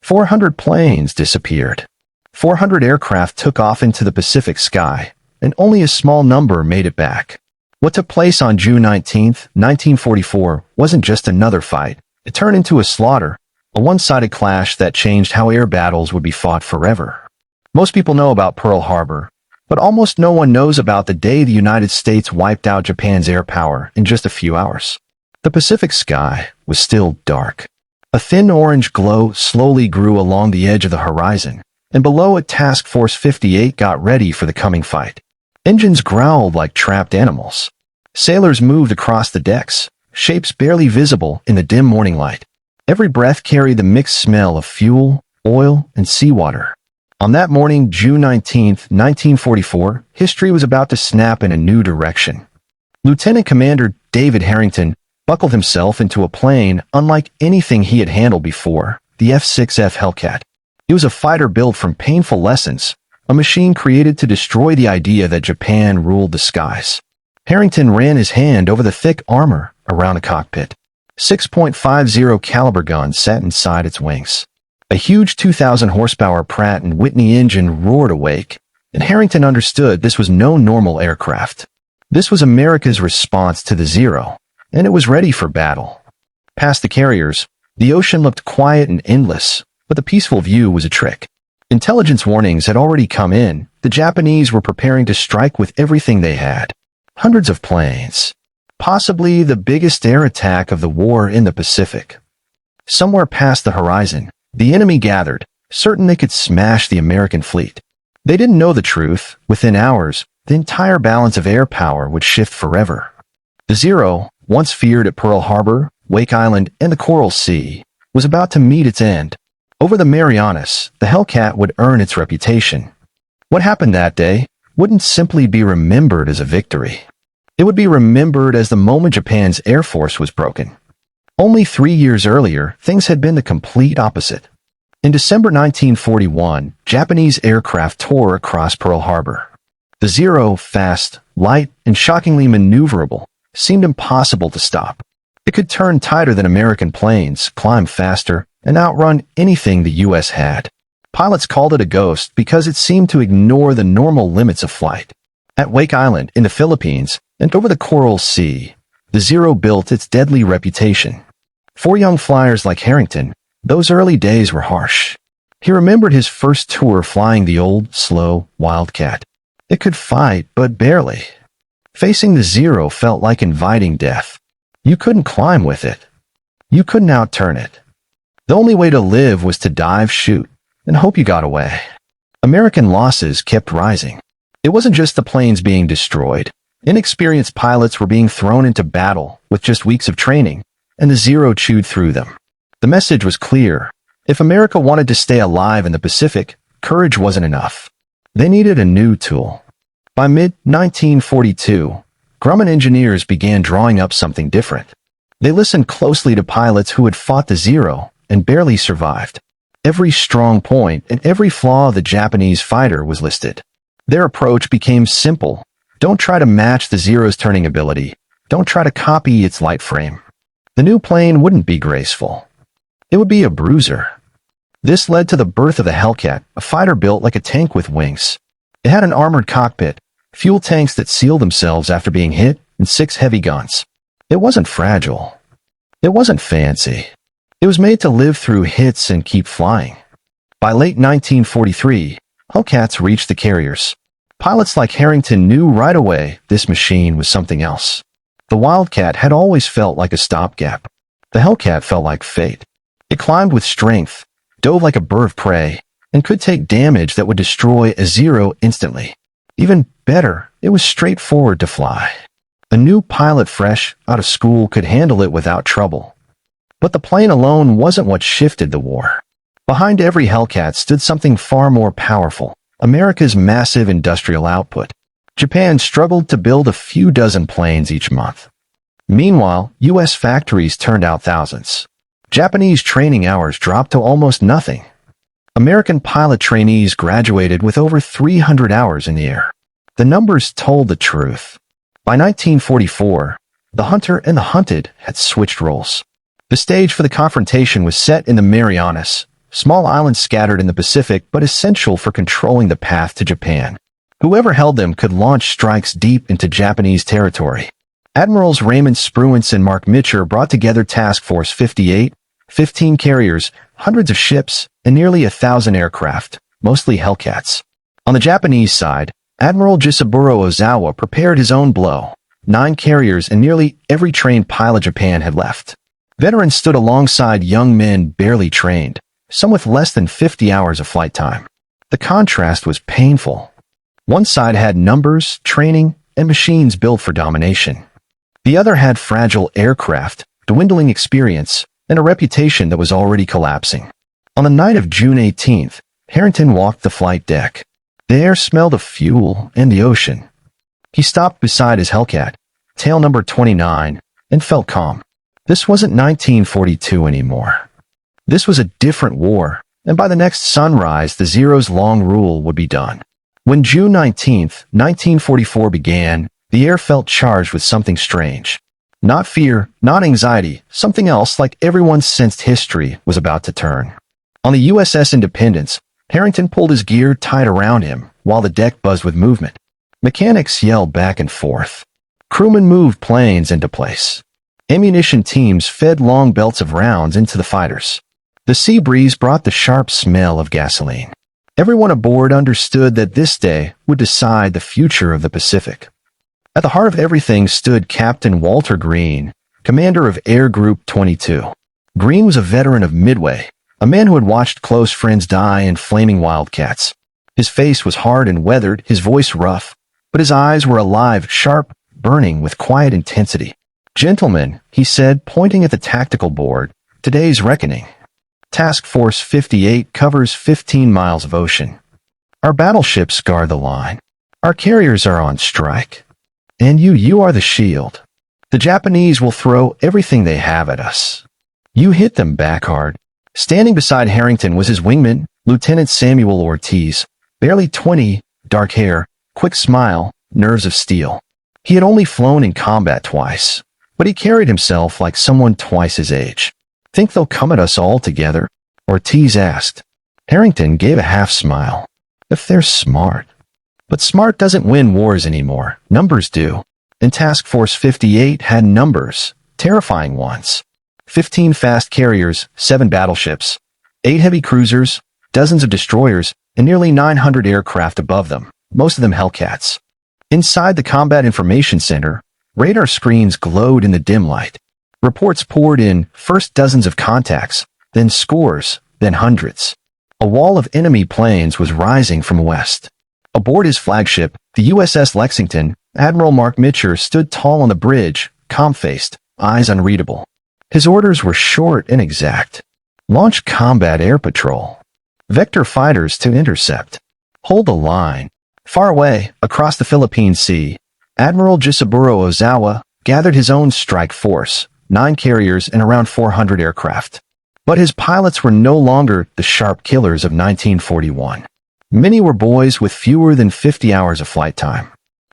400 planes disappeared. 400 aircraft took off into the Pacific sky, and only a small number made it back. What took place on June 19, 1944, wasn't just another fight. It turned into a slaughter, a one-sided clash that changed how air battles would be fought forever. Most people know about Pearl Harbor, but almost no one knows about the day the United States wiped out Japan's air power in just a few hours. The Pacific sky was still dark. A thin orange glow slowly grew along the edge of the horizon, and below it Task Force 58 got ready for the coming fight. Engines growled like trapped animals. Sailors moved across the decks, shapes barely visible in the dim morning light. Every breath carried the mixed smell of fuel, oil, and seawater. On that morning, June 19, 1944, history was about to snap in a new direction. Lieutenant Commander David Harrington buckled himself into a plane unlike anything he had handled before, the F6F Hellcat. It was a fighter built from painful lessons, a machine created to destroy the idea that Japan ruled the skies. Harrington ran his hand over the thick armor around the cockpit. 6.50 caliber guns sat inside its wings. A huge 2,000 horsepower Pratt & Whitney engine roared awake, and Harrington understood this was no normal aircraft. This was America's response to the Zero, and it was ready for battle. Past the carriers, the ocean looked quiet and endless, but the peaceful view was a trick. Intelligence warnings had already come in. The Japanese were preparing to strike with everything they had. Hundreds of planes. Possibly the biggest air attack of the war in the Pacific. Somewhere past the horizon, the enemy gathered, certain they could smash the American fleet. They didn't know the truth. Within hours, the entire balance of air power would shift forever. The Zero, once feared at Pearl Harbor, Wake Island, and the Coral Sea, was about to meet its end. Over the Marianas, the Hellcat would earn its reputation. What happened that day wouldn't simply be remembered as a victory. It would be remembered as the moment Japan's air force was broken. Only 3 years earlier, things had been the complete opposite. In December 1941, Japanese aircraft tore across Pearl Harbor. The Zero, fast, light, and shockingly maneuverable, seemed impossible to stop. It could turn tighter than American planes, climb faster, and outrun anything the U.S. had. Pilots called it a ghost because it seemed to ignore the normal limits of flight. At Wake Island in the Philippines and over the Coral Sea, the Zero built its deadly reputation. For young flyers like Harrington, those early days were harsh. He remembered his first tour flying the old, slow Wildcat. It could fight, but barely. Facing the Zero felt like inviting death. You couldn't climb with it. You couldn't outturn it. The only way to live was to dive, shoot, and hope you got away. American losses kept rising. It wasn't just the planes being destroyed. Inexperienced pilots were being thrown into battle with just weeks of training, and the Zero chewed through them. The message was clear. If America wanted to stay alive in the Pacific, courage wasn't enough. They needed a new tool. By mid-1942, Grumman engineers began drawing up something different. They listened closely to pilots who had fought the Zero and barely survived. Every strong point and every flaw of the Japanese fighter was listed. Their approach became simple. Don't try to match the Zero's turning ability. Don't try to copy its light frame. The new plane wouldn't be graceful. It would be a bruiser. This led to the birth of the Hellcat, a fighter built like a tank with wings. It had an armored cockpit, fuel tanks that sealed themselves after being hit, and 6 heavy guns. It wasn't fragile. It wasn't fancy. It was made to live through hits and keep flying. By late 1943, Hellcats reached the carriers. Pilots like Harrington knew right away this machine was something else. The Wildcat had always felt like a stopgap. The Hellcat felt like fate. It climbed with strength, dove like a bird of prey, and could take damage that would destroy a Zero instantly. Even better, it was straightforward to fly. A new pilot fresh out of school could handle it without trouble. But the plane alone wasn't what shifted the war. Behind every Hellcat stood something far more powerful, America's massive industrial output. Japan struggled to build a few dozen planes each month. Meanwhile, U.S. factories turned out thousands. Japanese training hours dropped to almost nothing. American pilot trainees graduated with over 300 hours in the air. The numbers told the truth. By 1944, the hunter and the hunted had switched roles. The stage for the confrontation was set in the Marianas, small islands scattered in the Pacific but essential for controlling the path to Japan. Whoever held them could launch strikes deep into Japanese territory. Admirals Raymond Spruance and Mark Mitcher brought together Task Force 58, 15 carriers, hundreds of ships, and nearly 1,000 aircraft, mostly Hellcats. On the Japanese side, Admiral Jisaburo Ozawa prepared his own blow. 9 carriers and nearly every trained pilot Japan had left. Veterans stood alongside young men barely trained, some with less than 50 hours of flight time. The contrast was painful. One side had numbers, training, and machines built for domination. The other had fragile aircraft, dwindling experience, and a reputation that was already collapsing. On the night of June 18th, Harrington walked the flight deck. The air smelled of fuel and the ocean. He stopped beside his Hellcat, tail number 29, and felt calm. This wasn't 1942 anymore. This was a different war, and by the next sunrise, the Zero's long rule would be done. When June 19th, 1944 began, the air felt charged with something strange. Not fear, not anxiety, something else like everyone sensed history was about to turn. On the USS Independence, Harrington pulled his gear tight around him while the deck buzzed with movement. Mechanics yelled back and forth. Crewmen moved planes into place. Ammunition teams fed long belts of rounds into the fighters. The sea breeze brought the sharp smell of gasoline. Everyone aboard understood that this day would decide the future of the Pacific. At the heart of everything stood Captain Walter Green, commander of Air Group 22. Green was a veteran of Midway, a man who had watched close friends die in flaming wildcats. His face was hard and weathered, his voice rough, but his eyes were alive, sharp, burning with quiet intensity. "Gentlemen," he said, pointing at the tactical board, "today's reckoning. Task Force 58 covers 15 miles of ocean. Our battleships guard the line. Our carriers are on strike. And you are the shield. The Japanese will throw everything they have at us. You hit them back hard." Standing beside Harrington was his wingman, Lieutenant Samuel Ortiz, barely 20, dark hair, quick smile, nerves of steel. He had only flown in combat twice, but he carried himself like someone twice his age. "Think they'll come at us all together?" Ortiz asked. Harrington gave a half smile. "If they're smart." But smart doesn't win wars anymore. Numbers do. And Task Force 58 had numbers, terrifying ones. 15 fast carriers, 7 battleships, 8 heavy cruisers, dozens of destroyers, and nearly 900 aircraft above them, most of them Hellcats. Inside the Combat Information Center, radar screens glowed in the dim light. Reports poured in, first dozens of contacts, then scores, then hundreds. A wall of enemy planes was rising from west. Aboard his flagship, the USS Lexington, Admiral Mark Mitcher stood tall on the bridge, calm-faced, eyes unreadable. His orders were short and exact. Launch combat air patrol. Vector fighters to intercept. Hold the line. Far away, across the Philippine Sea, Admiral Jisaburo Ozawa gathered his own strike force, 9 carriers and around 400 aircraft. But his pilots were no longer the sharp killers of 1941. Many were boys with fewer than 50 hours of flight time.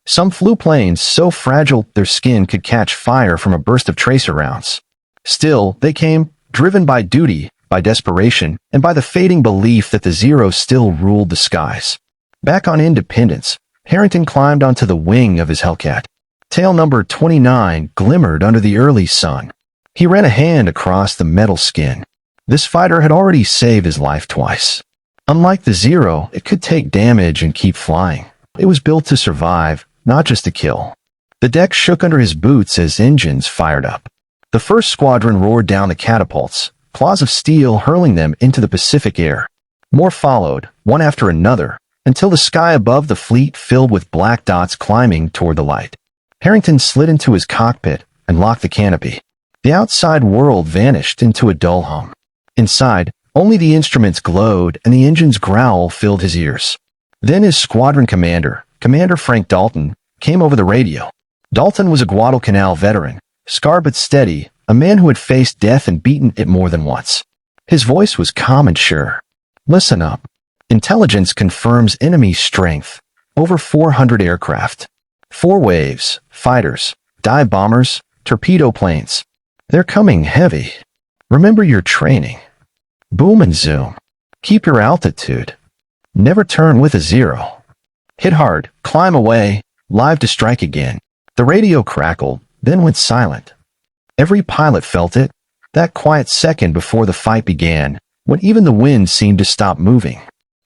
Some flew planes so fragile their skin could catch fire from a burst of tracer rounds. Still, they came, driven by duty, by desperation, and by the fading belief that the Zero still ruled the skies. Back on Independence, Harrington climbed onto the wing of his Hellcat. Tail number 29 glimmered under the early sun. He ran a hand across the metal skin. This fighter had already saved his life twice. Unlike the Zero, it could take damage and keep flying. It was built to survive, not just to kill. The deck shook under his boots as engines fired up. The first squadron roared down the catapults, claws of steel hurling them into the Pacific air. More followed, one after another, until the sky above the fleet filled with black dots climbing toward the light. Harrington slid into his cockpit and locked the canopy. The outside world vanished into a dull hum. Inside, only the instruments glowed and the engine's growl filled his ears. Then his squadron commander, Commander Frank Dalton, came over the radio. Dalton was a Guadalcanal veteran, scarred but steady, a man who had faced death and beaten it more than once. His voice was calm and sure. "Listen up. Intelligence confirms enemy strength. Over 400 aircraft. 4 waves, fighters, dive bombers, torpedo planes. They're coming heavy. Remember your training. Boom and zoom. Keep your altitude. Never turn with a zero. Hit hard, climb away, live to strike again. The radio crackled, then went silent. Every pilot felt it, that quiet second before the fight began, when even the wind seemed to stop moving.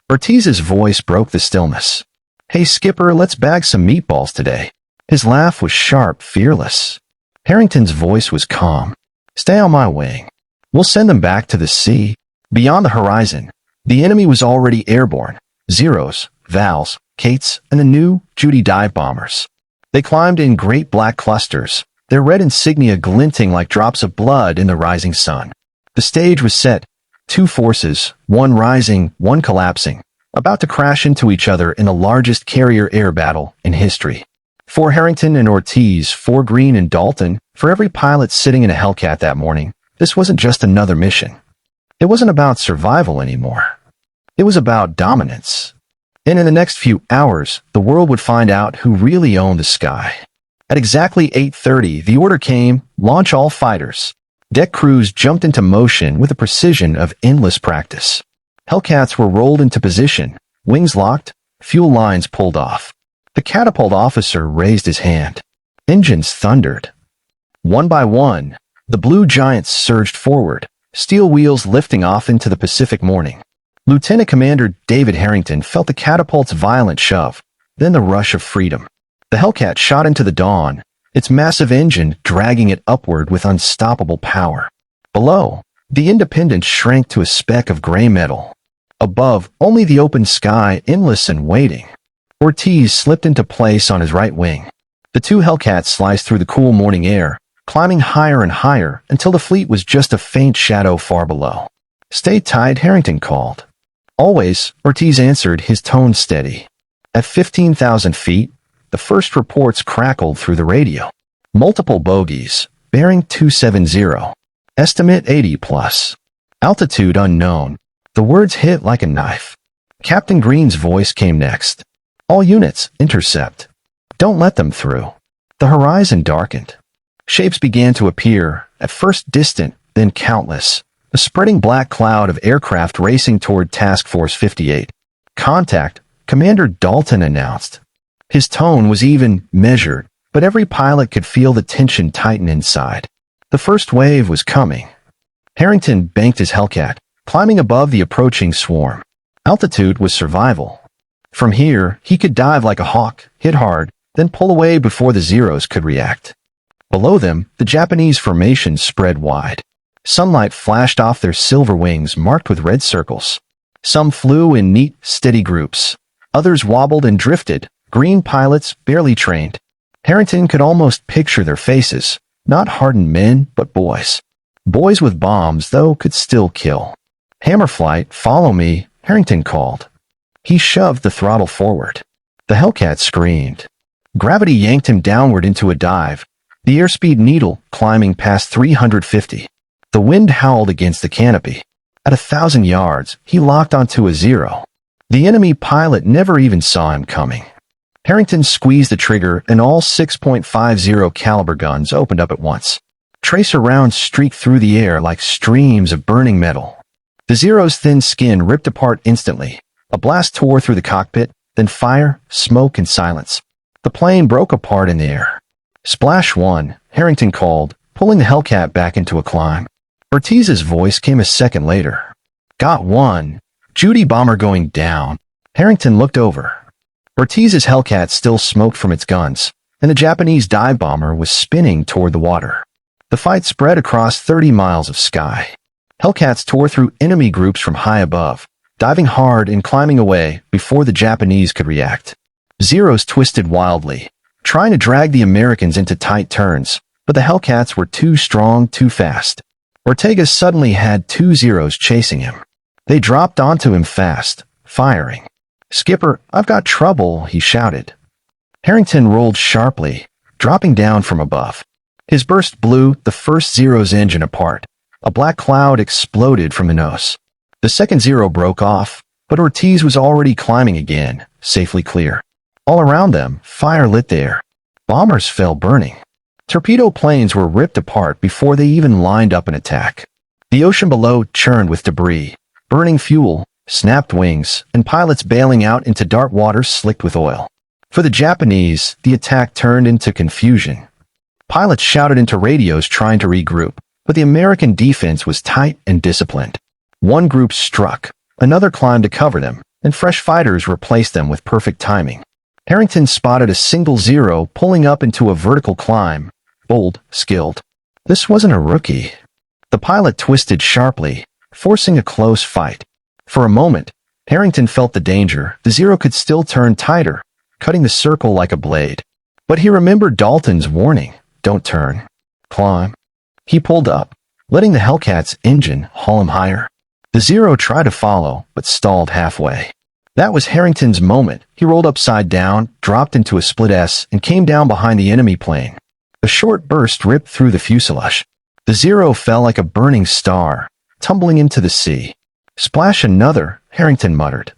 Ortiz's voice broke the stillness. Hey skipper, let's bag some meatballs today. His laugh was sharp, fearless. Harrington's voice was calm. Stay on my wing. We'll send them back to the sea. Beyond the horizon, the enemy was already airborne. Zeros, Vals, Kates, and the new Judy dive bombers. They climbed in great black clusters, their red insignia glinting like drops of blood in the rising sun. The stage was set. Two forces, one rising, one collapsing, about to crash into each other in the largest carrier air battle in history. For Harrington and Ortiz, for Green and Dalton, for every pilot sitting in a Hellcat that morning, this wasn't just another mission. It wasn't about survival anymore. It was about dominance. And in the next few hours, the world would find out who really owned the sky. At exactly 8:30, the order came, launch all fighters. Deck crews jumped into motion with the precision of endless practice. Hellcats were rolled into position, wings locked, fuel lines pulled off. The catapult officer raised his hand. Engines thundered. One by one, the blue giants surged forward, steel wheels lifting off into the Pacific morning. Lieutenant Commander David Harrington felt the catapult's violent shove, then the rush of freedom. The Hellcat shot into the dawn, its massive engine dragging it upward with unstoppable power. Below, the Independence shrank to a speck of gray metal. Above, only the open sky, endless and waiting. Ortiz slipped into place on his right wing. The two Hellcats sliced through the cool morning air, climbing higher and higher until the fleet was just a faint shadow far below. Stay tight, Harrington called. Always, Ortiz answered, his tone steady. At 15,000 feet, the first reports crackled through the radio. Multiple bogeys, bearing 270. Estimate 80 plus. Altitude unknown. The words hit like a knife. Captain Green's voice came next. All units, intercept. Don't let them through. The horizon darkened. Shapes began to appear, at first distant, then countless. A spreading black cloud of aircraft racing toward Task Force 58. Contact, Commander Dalton announced. His tone was even, measured, but every pilot could feel the tension tighten inside. The first wave was coming. Harrington banked his Hellcat, climbing above the approaching swarm. Altitude was survival. From here, he could dive like a hawk, hit hard, then pull away before the Zeros could react. Below them, the Japanese formation spread wide. Sunlight flashed off their silver wings marked with red circles. Some flew in neat, steady groups. Others wobbled and drifted, green pilots barely trained. Harrington could almost picture their faces, not hardened men, but boys. Boys with bombs, though, could still kill. Hammerflight, follow me, Harrington called. He shoved the throttle forward. The Hellcat screamed. Gravity yanked him downward into a dive, the airspeed needle climbing past 350. The wind howled against the canopy. At 1,000 yards, he locked onto a zero. The enemy pilot never even saw him coming. Harrington squeezed the trigger and all 6.50 caliber guns opened up at once. Tracer rounds streaked through the air like streams of burning metal. The Zero's thin skin ripped apart instantly. A blast tore through the cockpit, then fire, smoke, and silence. The plane broke apart in the air. Splash one, Harrington called, pulling the Hellcat back into a climb. Ortiz's voice came a second later. Got one. Judy bomber going down. Harrington looked over. Ortiz's Hellcat still smoked from its guns, and the Japanese dive bomber was spinning toward the water. The fight spread across 30 miles of sky. Hellcats tore through enemy groups from high above, diving hard and climbing away before the Japanese could react. Zeros twisted wildly, trying to drag the Americans into tight turns, but the Hellcats were too strong, too fast. Ortega suddenly had two Zeros chasing him. They dropped onto him fast, firing. Skipper, I've got trouble, he shouted. Harrington rolled sharply, dropping down from above. His burst blew the first Zero's engine apart. A black cloud exploded from the nose. The second Zero broke off, but Ortiz was already climbing again, safely clear. All around them, fire lit the air. Bombers fell burning. Torpedo planes were ripped apart before they even lined up an attack. The ocean below churned with debris, burning fuel, snapped wings, and pilots bailing out into dark waters slicked with oil. For the Japanese, the attack turned into confusion. Pilots shouted into radios trying to regroup, but the American defense was tight and disciplined. One group struck, another climbed to cover them, and fresh fighters replaced them with perfect timing. Harrington spotted a single Zero pulling up into a vertical climb, bold, skilled. This wasn't a rookie. The pilot twisted sharply, forcing a close fight. For a moment, Harrington felt the danger. The Zero could still turn tighter, cutting the circle like a blade. But he remembered Dalton's warning, don't turn, climb. He pulled up, letting the Hellcat's engine haul him higher. The Zero tried to follow, but stalled halfway. That was Harrington's moment. He rolled upside down, dropped into a split S, and came down behind the enemy plane. A short burst ripped through the fuselage. The Zero fell like a burning star, tumbling into the sea. Splash another, Harrington muttered.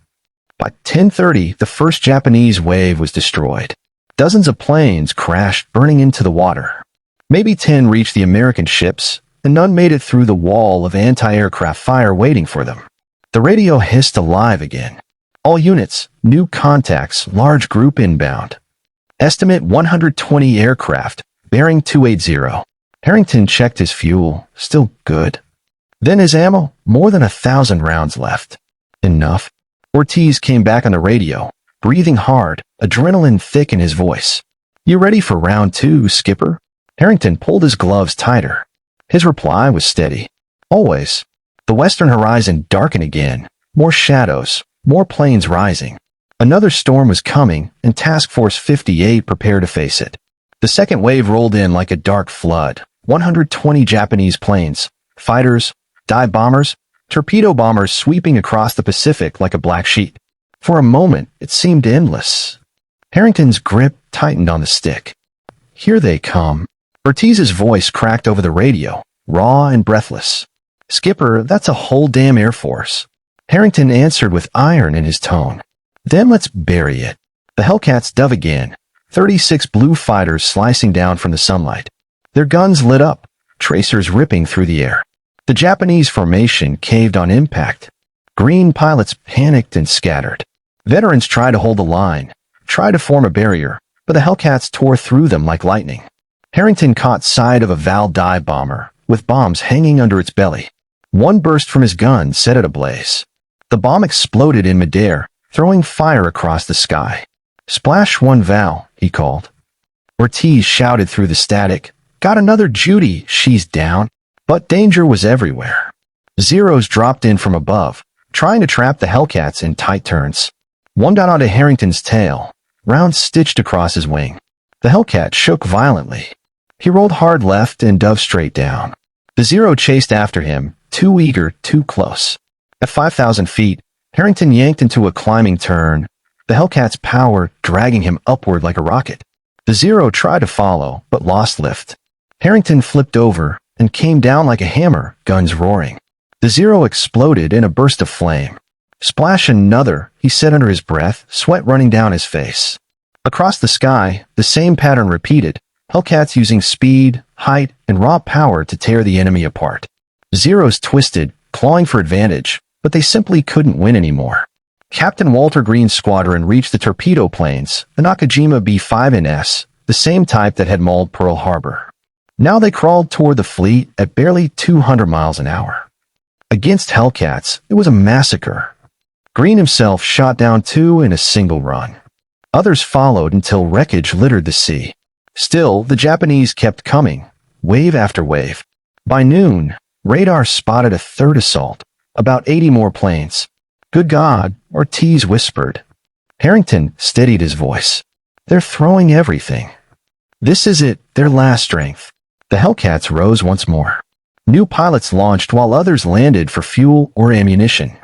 By 10:30, the first Japanese wave was destroyed. Dozens of planes crashed, burning into the water. Maybe 10 reached the American ships, and none made it through the wall of anti-aircraft fire waiting for them. The radio hissed alive again. All units, new contacts, large group inbound. Estimate 120 aircraft, bearing 280. Harrington checked his fuel, still good. Then his ammo, more than 1,000 rounds left. Enough. Ortiz came back on the radio, breathing hard, adrenaline thick in his voice. You ready for round 2, Skipper? Harrington pulled his gloves tighter. His reply was steady. Always. The western horizon darkened again. More shadows, more planes rising. Another storm was coming, and Task Force 58 prepared to face it. The second wave rolled in like a dark flood. 120 Japanese planes, fighters, dive bombers, torpedo bombers sweeping across the Pacific like a black sheet. For a moment, it seemed endless. Harrington's grip tightened on the stick. Here they come. Ortiz's voice cracked over the radio, raw and breathless. Skipper, that's a whole damn Air Force. Harrington answered with iron in his tone. Then let's bury it. The Hellcats dove again, 36 blue fighters slicing down from the sunlight. Their guns lit up, tracers ripping through the air. The Japanese formation caved on impact. Green pilots panicked and scattered. Veterans tried to hold the line, tried to form a barrier, but the Hellcats tore through them like lightning. Harrington caught sight of a Val dive bomber, with bombs hanging under its belly. One burst from his gun set it ablaze. The bomb exploded in midair, throwing fire across the sky. Splash one Val, he called. Ortiz shouted through the static, Got another Judy, she's down. But danger was everywhere. Zeros dropped in from above, trying to trap the Hellcats in tight turns. One got onto Harrington's tail, rounds stitched across his wing. The Hellcat shook violently. He rolled hard left and dove straight down. The Zero chased after him, too eager, too close. At 5,000 feet, Harrington yanked into a climbing turn, the Hellcat's power dragging him upward like a rocket. The Zero tried to follow, but lost lift. Harrington flipped over and came down like a hammer, guns roaring. The Zero exploded in a burst of flame. Splash another, he said under his breath, sweat running down his face. Across the sky, the same pattern repeated, Hellcats using speed, height, and raw power to tear the enemy apart. Zeros twisted, clawing for advantage, but they simply couldn't win anymore. Captain Walter Green's squadron reached the torpedo planes, the Nakajima B-5NS, the same type that had mauled Pearl Harbor. Now they crawled toward the fleet at barely 200 miles an hour. Against Hellcats, it was a massacre. Green himself shot down 2 in a single run. Others followed until wreckage littered the sea. Still, the Japanese kept coming, wave after wave. By noon, radar spotted a third assault, about 80 more planes. Good God, Ortiz whispered. Harrington steadied his voice. They're throwing everything. This is it, their last strength. The Hellcats rose once more. New pilots launched while others landed for fuel or ammunition.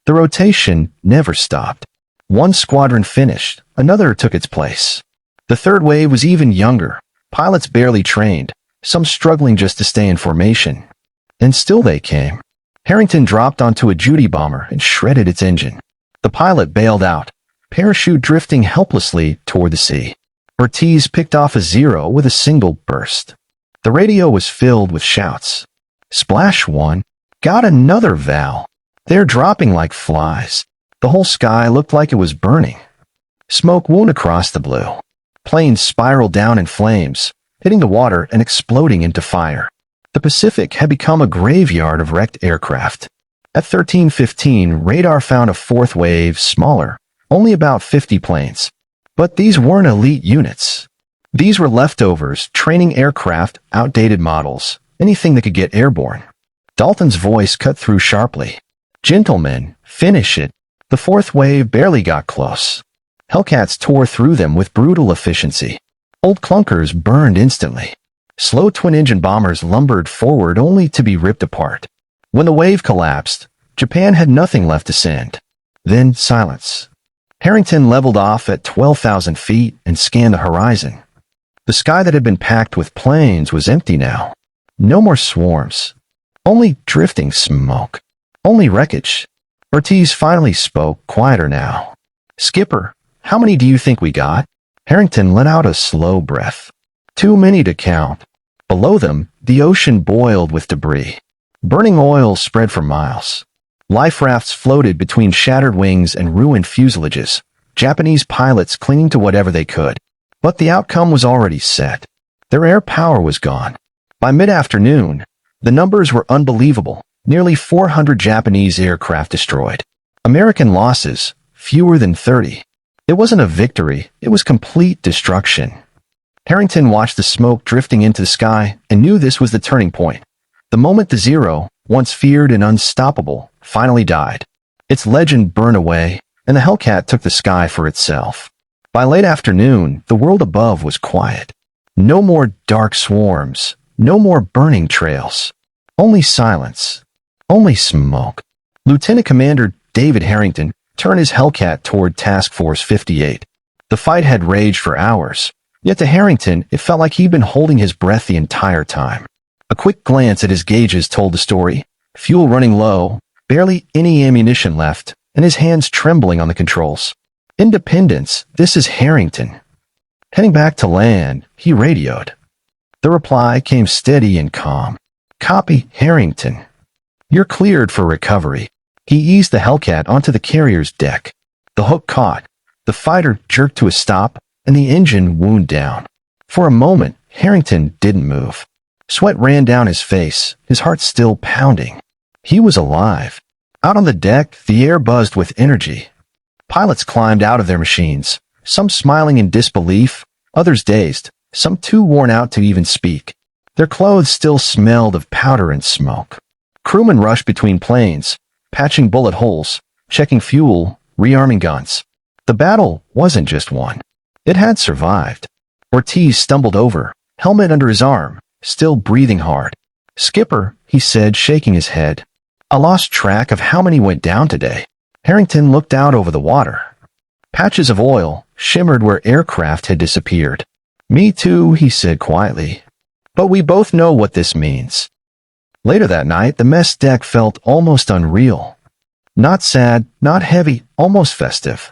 The rotation never stopped. One squadron finished, another took its place. The third wave was even younger, pilots barely trained, some struggling just to stay in formation. And still they came. Harrington dropped onto a Judy bomber and shredded its engine. The pilot bailed out, parachute drifting helplessly toward the sea. Ortiz picked off a Zero with a single burst. The radio was filled with shouts. Splash one, got another Val. They are dropping like flies. The whole sky looked like it was burning. Smoke wound across the blue. Planes spiraled down in flames, hitting the water and exploding into fire. The Pacific had become a graveyard of wrecked aircraft. At 13:15, radar found a fourth wave, smaller, only about 50 planes. But these weren't elite units. These were leftovers, training aircraft, outdated models, anything that could get airborne. Dalton's voice cut through sharply. "Gentlemen, finish it." The fourth wave barely got close. Hellcats tore through them with brutal efficiency. Old clunkers burned instantly. Slow twin-engine bombers lumbered forward only to be ripped apart. When the wave collapsed, Japan had nothing left to send. Then silence. Harrington leveled off at 12,000 feet and scanned the horizon. The sky that had been packed with planes was empty now. No more swarms. Only drifting smoke. Only wreckage. Ortiz finally spoke, quieter now. "Skipper, how many do you think we got?" Harrington let out a slow breath. "Too many to count." Below them, the ocean boiled with debris. Burning oil spread for miles. Life rafts floated between shattered wings and ruined fuselages, Japanese pilots clinging to whatever they could. But the outcome was already set. Their air power was gone. By mid-afternoon, the numbers were unbelievable. Nearly 400 Japanese aircraft destroyed. American losses, fewer than 30. It wasn't a victory, it was complete destruction. Harrington watched the smoke drifting into the sky and knew this was the turning point. The moment the Zero, once feared and unstoppable, finally died. Its legend burned away, and the Hellcat took the sky for itself. By late afternoon, the world above was quiet. No more dark swarms, no more burning trails. Only silence. Only smoke. Lieutenant Commander David Harrington turned his Hellcat toward Task Force 58. The fight had raged for hours, yet to Harrington it felt like he'd been holding his breath the entire time. A quick glance at his gauges told the story. Fuel running low, barely any ammunition left, and his hands trembling on the controls. "Independence, this is Harrington." Heading back to land, he radioed. The reply came steady and calm. "Copy, Harrington. You're cleared for recovery." He eased the Hellcat onto the carrier's deck. The hook caught. The fighter jerked to a stop, and the engine wound down. For a moment, Harrington didn't move. Sweat ran down his face, his heart still pounding. He was alive. Out on the deck, the air buzzed with energy. Pilots climbed out of their machines, some smiling in disbelief, others dazed, some too worn out to even speak. Their clothes still smelled of powder and smoke. Crewmen rushed between planes, patching bullet holes, checking fuel, rearming guns. The battle wasn't just won. It had survived. Ortiz stumbled over, helmet under his arm, still breathing hard. "Skipper," he said, shaking his head. "I lost track of how many went down today." Harrington looked out over the water. Patches of oil shimmered where aircraft had disappeared. "Me too," he said quietly. "But we both know what this means." Later that night, the mess deck felt almost unreal. Not sad, not heavy, almost festive.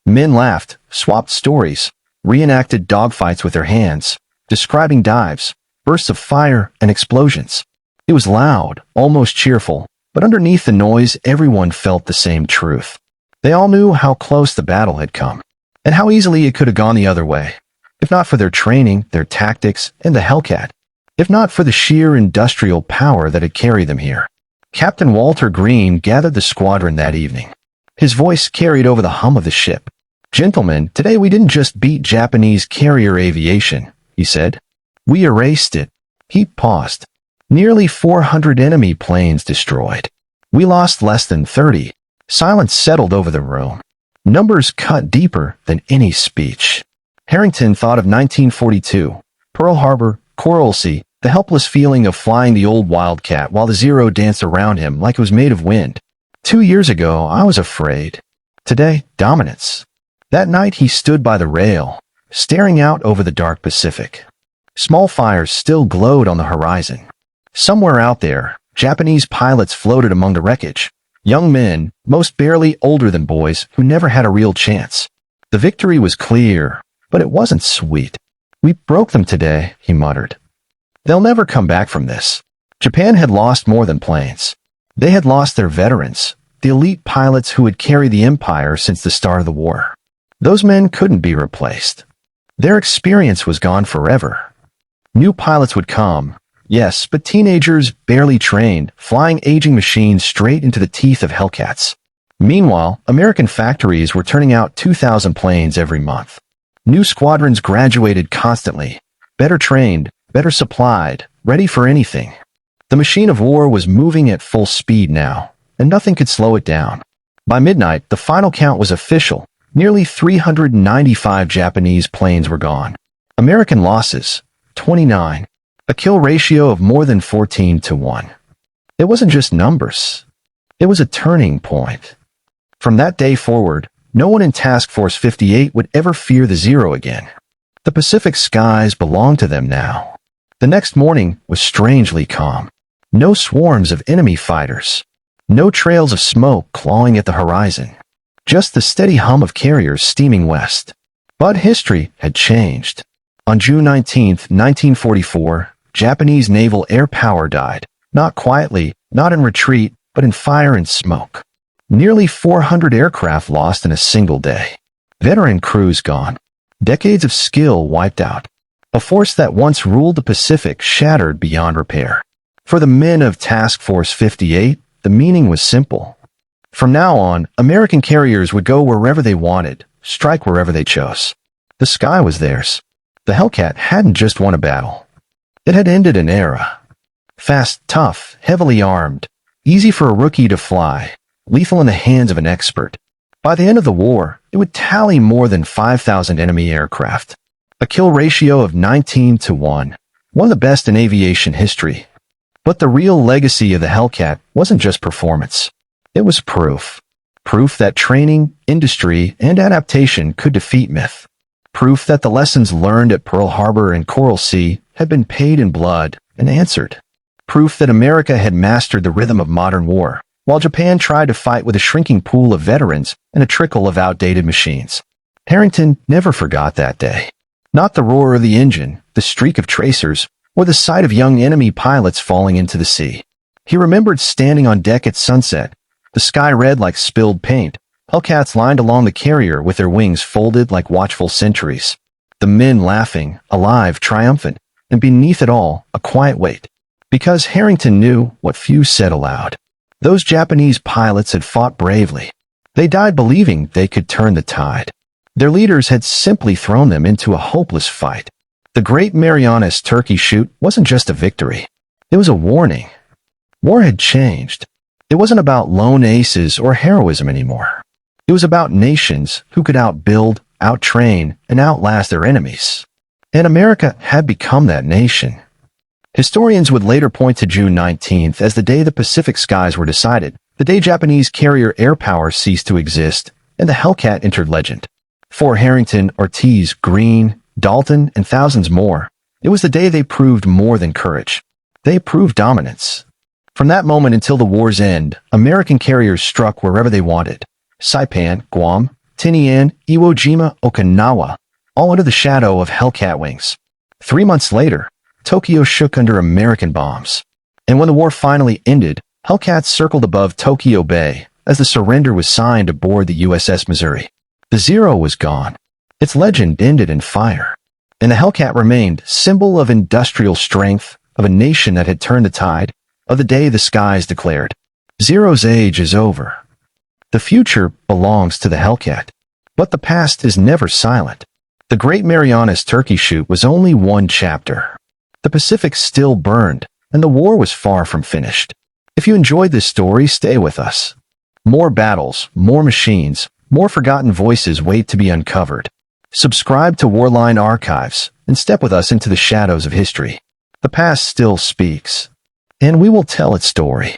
Men laughed, swapped stories, reenacted dogfights with their hands, describing dives, bursts of fire, and explosions. It was loud, almost cheerful, but underneath the noise, everyone felt the same truth. They all knew how close the battle had come, and how easily it could have gone the other way, if not for their training, their tactics, and the Hellcat, if not for the sheer industrial power that had carried them here. Captain Walter Green gathered the squadron that evening. His voice carried over the hum of the ship. "Gentlemen, today we didn't just beat Japanese carrier aviation," he said. "We erased it." He paused. "Nearly 400 enemy planes destroyed. We lost less than 30. Silence settled over the room. Numbers cut deeper than any speech. Harrington thought of 1942, Pearl Harbor, Coral Sea, the helpless feeling of flying the old Wildcat while the Zero danced around him like it was made of wind. 2 years ago, I was afraid. Today, dominance. That night he stood by the rail, staring out over the dark Pacific. Small fires still glowed on the horizon. Somewhere out there, Japanese pilots floated among the wreckage. Young men, most barely older than boys, who never had a real chance. The victory was clear, but it wasn't sweet. "We broke them today," he muttered. "They'll never come back from this." Japan had lost more than planes. They had lost their veterans, the elite pilots who had carried the empire since the start of the war. Those men couldn't be replaced. Their experience was gone forever. New pilots would come, yes, but teenagers, barely trained, flying aging machines straight into the teeth of Hellcats. Meanwhile, American factories were turning out 2,000 planes every month. New squadrons graduated constantly, better trained, better supplied, ready for anything. The machine of war was moving at full speed now, and nothing could slow it down. By midnight, the final count was official. Nearly 395 Japanese planes were gone. American losses, 29. A kill ratio of more than 14-1. It wasn't just numbers. It was a turning point. From that day forward, no one in Task Force 58 would ever fear the Zero again. The Pacific skies belonged to them now. The next morning was strangely calm. No swarms of enemy fighters. No trails of smoke clawing at the horizon. Just the steady hum of carriers steaming west. But history had changed. On June 19, 1944, Japanese naval air power died. Not quietly, not in retreat, but in fire and smoke. Nearly 400 aircraft lost in a single day. Veteran crews gone. Decades of skill wiped out. A force that once ruled the Pacific shattered beyond repair. For the men of Task Force 58, the meaning was simple. From now on, American carriers would go wherever they wanted, strike wherever they chose. The sky was theirs. The Hellcat hadn't just won a battle. It had ended an era. Fast, tough, heavily armed, easy for a rookie to fly, lethal in the hands of an expert. By the end of the war, it would tally more than 5,000 enemy aircraft. A kill ratio of 19-1, one of the best in aviation history. But the real legacy of the Hellcat wasn't just performance. It was proof. Proof that training, industry, and adaptation could defeat myth. Proof that the lessons learned at Pearl Harbor and Coral Sea had been paid in blood and answered. Proof that America had mastered the rhythm of modern war, while Japan tried to fight with a shrinking pool of veterans and a trickle of outdated machines. Harrington never forgot that day. Not the roar of the engine, the streak of tracers, or the sight of young enemy pilots falling into the sea. He remembered standing on deck at sunset, the sky red like spilled paint, Hellcats lined along the carrier with their wings folded like watchful sentries. The men laughing, alive, triumphant, and beneath it all, a quiet weight. Because Harrington knew what few said aloud. Those Japanese pilots had fought bravely. They died believing they could turn the tide. Their leaders had simply thrown them into a hopeless fight. The Great Marianas Turkey Shoot wasn't just a victory. It was a warning. War had changed. It wasn't about lone aces or heroism anymore. It was about nations who could outbuild, outtrain, and outlast their enemies. And America had become that nation. Historians would later point to June 19th as the day the Pacific skies were decided, the day Japanese carrier air power ceased to exist, and the Hellcat entered legend. For Harrington, Ortiz, Green, Dalton, and thousands more, it was the day they proved more than courage. They proved dominance. From that moment until the war's end, American carriers struck wherever they wanted. Saipan, Guam, Tinian, Iwo Jima, Okinawa, all under the shadow of Hellcat wings. 3 months later, Tokyo shook under American bombs. And when the war finally ended, Hellcats circled above Tokyo Bay as the surrender was signed aboard the USS Missouri. The Zero was gone. Its legend ended in fire. And the Hellcat remained, symbol of industrial strength, of a nation that had turned the tide, of the day the skies declared, Zero's age is over. The future belongs to the Hellcat. But the past is never silent. The Great Marianas Turkey Shoot was only one chapter. The Pacific still burned, and the war was far from finished. If you enjoyed this story, stay with us. More battles, more machines, more forgotten voices wait to be uncovered. Subscribe to Warline Archives and step with us into the shadows of history. The past still speaks, and we will tell its story.